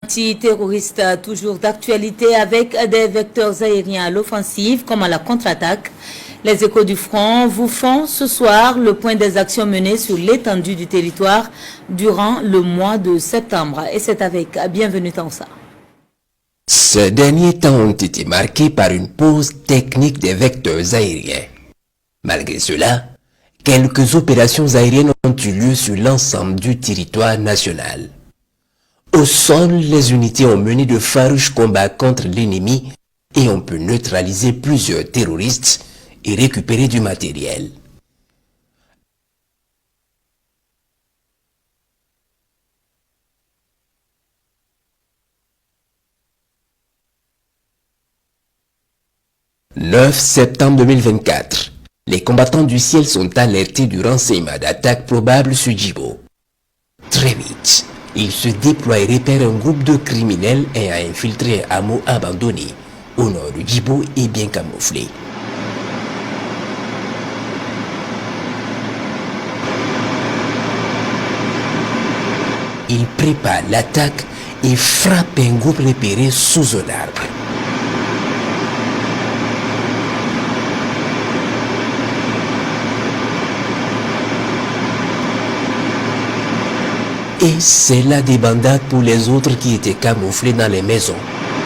Antiterroristes toujours d'actualité avec des vecteurs aériens à l'offensive comme à la contre-attaque. Les échos du front vous font ce soir le point des actions menées sur l'étendue du territoire durant le mois de septembre. Et c'est avec Bienvenue Tansa. Ces derniers temps ont été marqués par une pause technique des vecteurs aériens. Malgré cela, quelques opérations aériennes ont eu lieu sur l'ensemble du territoire national. Au sol, les unités ont mené de farouches combats contre l'ennemi et on peut neutraliser plusieurs terroristes et récupérer du matériel. « 9 septembre 2024. Les combattants du ciel sont alertés du renseignement d'attaque probable sur Djibo. Très vite, ils se déploient et repèrent un groupe de criminels ayant infiltré un hameau abandonné au nord de Djibo et bien camouflé. Ils préparent l'attaque et frappent un groupe repéré sous un arbre. Et c'est la débandade pour les autres qui étaient camouflés dans les maisons.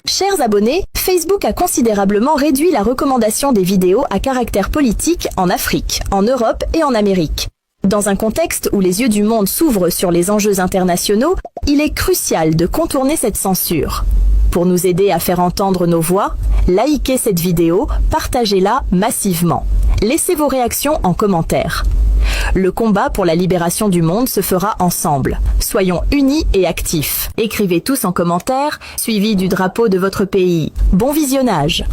Chers abonnés, Facebook a considérablement réduit la recommandation des vidéos à caractère politique en Afrique, en Europe et en Amérique. Dans un contexte où les yeux du monde s'ouvrent sur les enjeux internationaux, il est crucial de contourner cette censure. Pour nous aider à faire entendre nos voix, likez cette vidéo, partagez-la massivement. Laissez vos réactions en commentaire. Le combat pour la libération du monde se fera ensemble. Soyons unis et actifs. Écrivez tous en commentaire, suivi du drapeau de votre pays. Bon visionnage.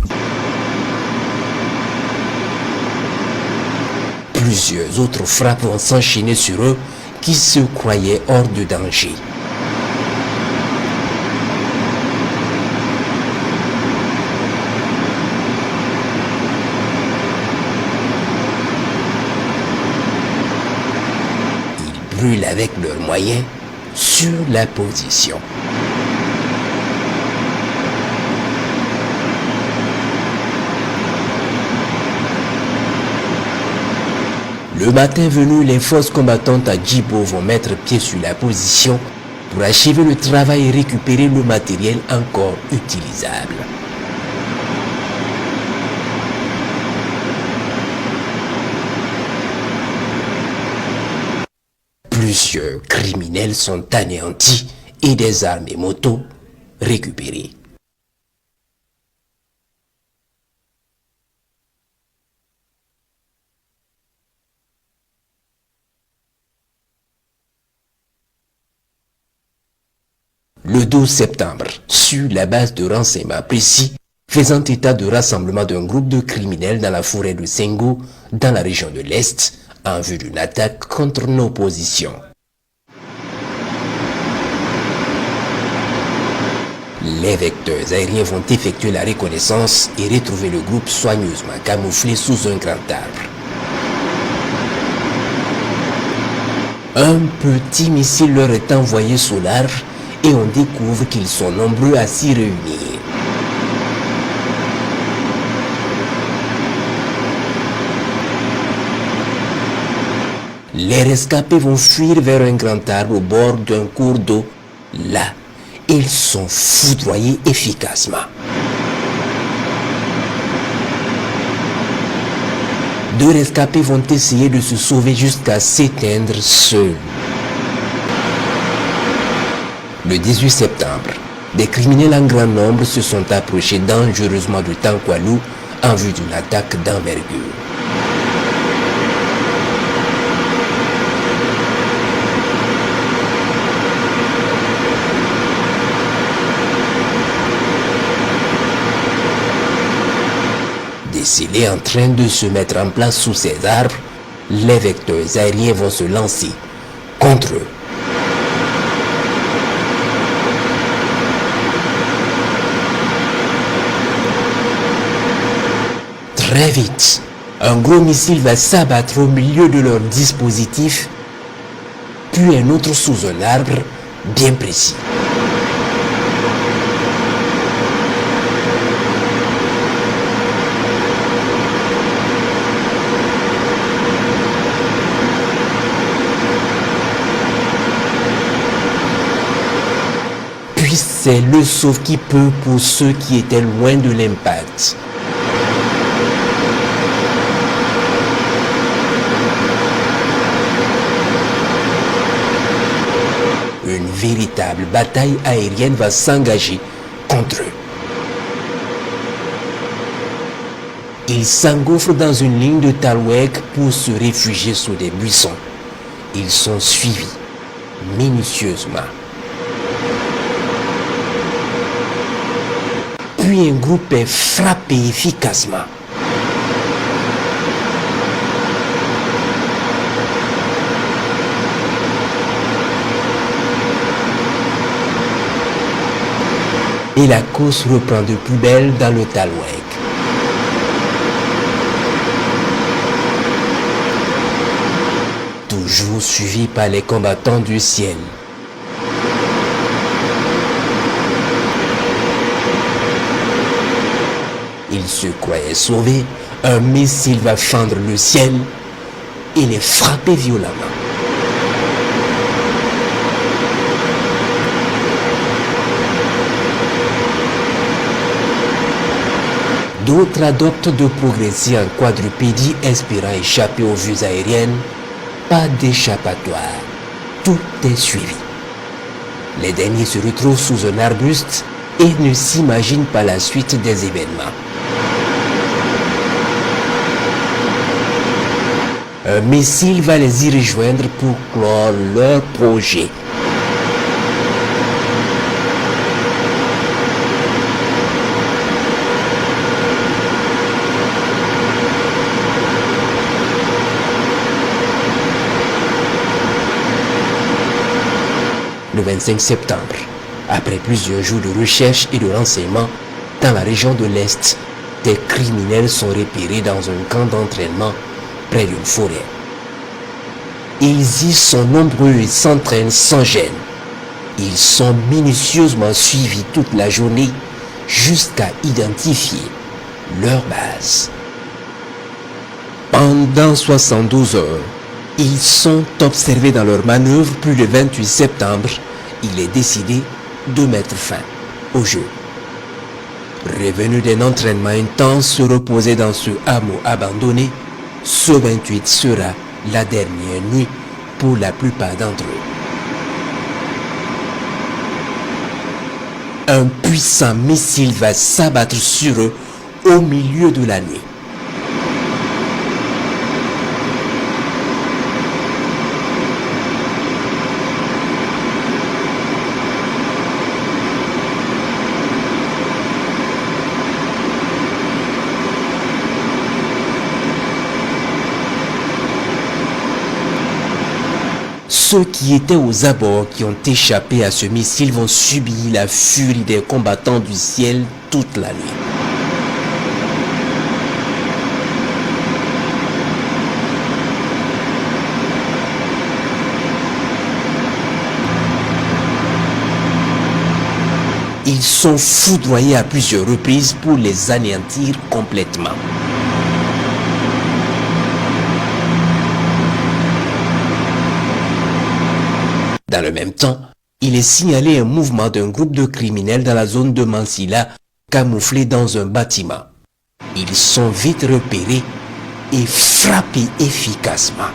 Plusieurs autres frappes vont s'enchaîner sur eux qui se croyaient hors de danger. Brûlent avec leurs moyens sur la position. Le matin venu, les forces combattantes à Djibo vont mettre pied sur la position pour achever le travail et récupérer le matériel encore utilisable. Plusieurs criminels sont anéantis et des armes et motos récupérées. Le 12 septembre, sur la base de renseignements précis, faisant état de rassemblement d'un groupe de criminels dans la forêt de Sengo, dans la région de l'Est, en vue d'une attaque contre nos positions. Les vecteurs aériens vont effectuer la reconnaissance et retrouver le groupe soigneusement camouflé sous un grand arbre. Un petit missile leur est envoyé sous l'arbre et on découvre qu'ils sont nombreux à s'y réunir. Les rescapés vont fuir vers un grand arbre au bord d'un cours d'eau. Là, ils sont foudroyés efficacement. Deux rescapés vont essayer de se sauver jusqu'à s'éteindre seuls. Le 18 septembre, des criminels en grand nombre se sont approchés dangereusement de Tankwalou en vue d'une attaque d'envergure. Décédés en train de se mettre en place sous ces arbres, les vecteurs aériens vont se lancer contre eux. Très vite, un gros missile va s'abattre au milieu de leur dispositif, puis un autre sous un arbre bien précis. Puis c'est le sauve-qui-peut pour ceux qui étaient loin de l'impact. Une véritable bataille aérienne va s'engager contre eux. Ils s'engouffrent dans une ligne de Talweg pour se réfugier sous des buissons. Ils sont suivis minutieusement. Puis un groupe est frappé efficacement. Et la course reprend de plus belle dans le Talweg. Toujours suivi par les combattants du ciel. Ils se croyaient sauvés, un missile va fendre le ciel et les frapper violemment. D'autres adoptent de progresser en quadrupédie espérant échapper aux vues aériennes. Pas d'échappatoire. Tout est suivi. Les derniers se retrouvent sous un arbuste et ne s'imaginent pas la suite des événements. Un missile va les y rejoindre pour clore leur projet. Le 25 septembre, après plusieurs jours de recherche et de renseignements, dans la région de l'Est, des criminels sont repérés dans un camp d'entraînement près d'une forêt. Ils y sont nombreux et s'entraînent sans gêne. Ils sont minutieusement suivis toute la journée jusqu'à identifier leur base. Pendant 72 heures, ils sont observés dans leur manœuvre, puis le 28 septembre, il est décidé de mettre fin au jeu. Revenus d'un entraînement intense, se reposer dans ce hameau abandonné, ce 28 sera la dernière nuit pour la plupart d'entre eux. Un puissant missile va s'abattre sur eux au milieu de la nuit. Ceux qui étaient aux abords qui ont échappé à ce missile vont subir la furie des combattants du ciel toute la nuit. Ils sont foudroyés à plusieurs reprises pour les anéantir complètement. Dans le même temps, il est signalé un mouvement d'un groupe de criminels dans la zone de Mansilla, camouflés dans un bâtiment. Ils sont vite repérés et frappés efficacement.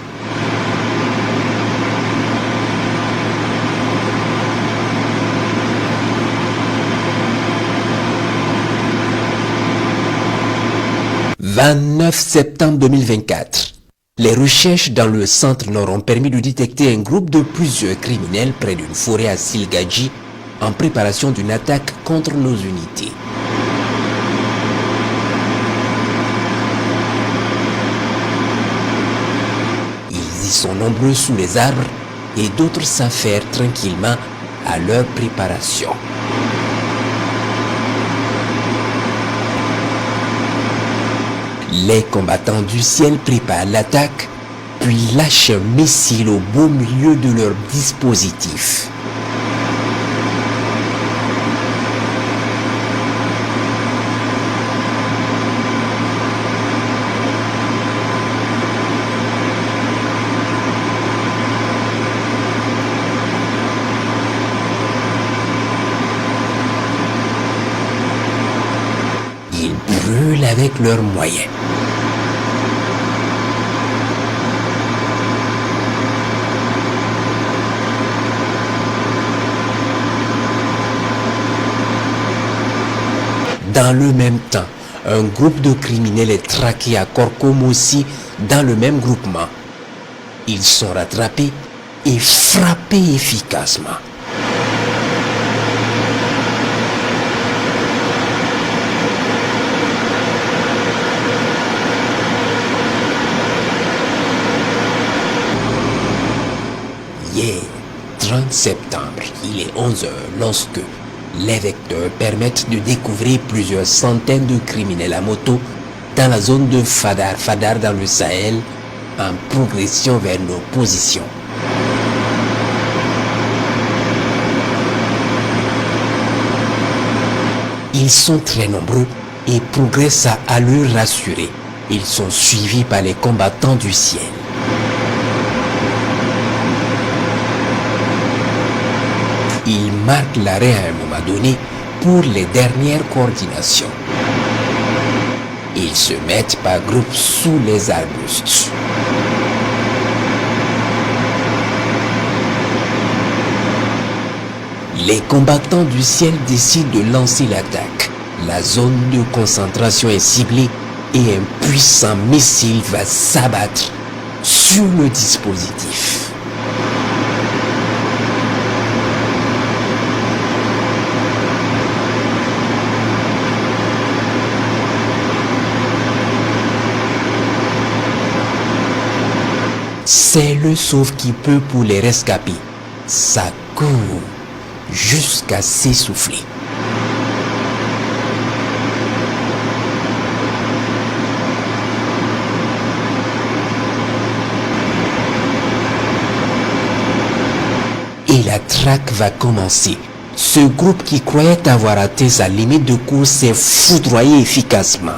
« 29 septembre 2024. Les recherches dans le centre nord ont permis de détecter un groupe de plusieurs criminels près d'une forêt à Silgadji en préparation d'une attaque contre nos unités. Ils y sont nombreux sous les arbres et d'autres s'affairent tranquillement à leur préparation. Les combattants du ciel préparent l'attaque, puis lâchent un missile au beau milieu de leur dispositif. brûlent avec leurs moyens. Dans le même temps, un groupe de criminels est traqué à Korkom aussi dans le même groupement. Ils sont rattrapés et frappés efficacement. Hier, 30 septembre, il est 11 h lorsque les vecteurs permettent de découvrir plusieurs centaines de criminels à moto dans la zone de Fadar dans le Sahel, en progression vers nos positions. Ils sont très nombreux et progressent à allure rassurée. Ils sont suivis par les combattants du ciel. Ils marquent l'arrêt à un moment donné pour les dernières coordinations. Ils se mettent par groupe sous les arbustes. Les combattants du ciel décident de lancer l'attaque. La zone de concentration est ciblée et un puissant missile va s'abattre sur le dispositif. C'est le sauve-qui-peut pour les rescapés. Ça court jusqu'à s'essouffler. Et la traque va commencer. Ce groupe qui croyait avoir atteint sa limite de course s'est foudroyé efficacement.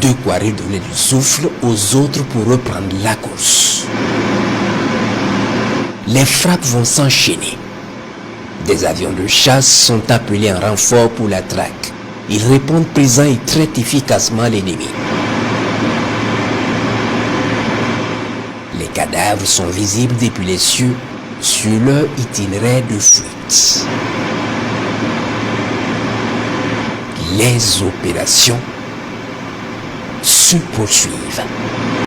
De quoi redonner du souffle aux autres pour reprendre la course. Les frappes vont s'enchaîner. Des avions de chasse sont appelés en renfort pour la traque. Ils répondent présents et traitent efficacement l'ennemi. Les cadavres sont visibles depuis les cieux sur leur itinéraire de fuite. Les opérations se poursuivent.